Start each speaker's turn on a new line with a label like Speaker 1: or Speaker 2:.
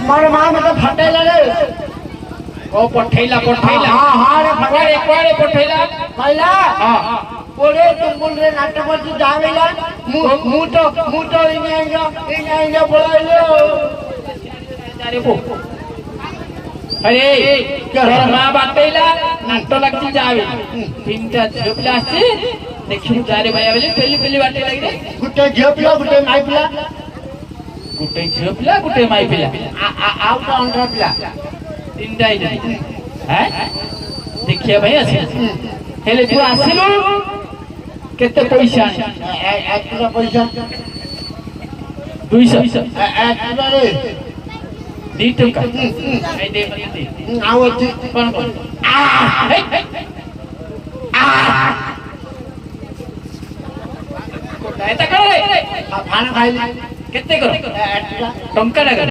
Speaker 1: मोर मां मते फटेला रे
Speaker 2: ओ पठैला पठैला
Speaker 1: हां हां रे
Speaker 2: कोड़े कोड़े पठैला
Speaker 1: पहिला
Speaker 2: हां
Speaker 1: कोड़े तुम रे नाटक में जावेला मु तो इने बोलाइलो
Speaker 2: अरे को अरे तोर मां बाटैला नाटो लगती जावे तीनटा झोपला आछे देखिनु जारे भाई बोले पहली पहली बाटे लगी रे
Speaker 1: गुटे झोपला गुटे माई पिला
Speaker 2: गुटे झोपला गुटे माई पिला
Speaker 1: आउ तो अंडा पिला
Speaker 2: तीनटा हैं देखिए भाई आसी हेले तू आसिलु केते पैसा
Speaker 1: एक किलो पैसा
Speaker 2: 200
Speaker 1: एक किलो रे
Speaker 2: 2 टका ए दे मत दे
Speaker 1: आओ जी
Speaker 2: कोन कोन कोटाय त करे
Speaker 1: खाना खाई
Speaker 2: केते करो
Speaker 1: एक
Speaker 2: टंका लगा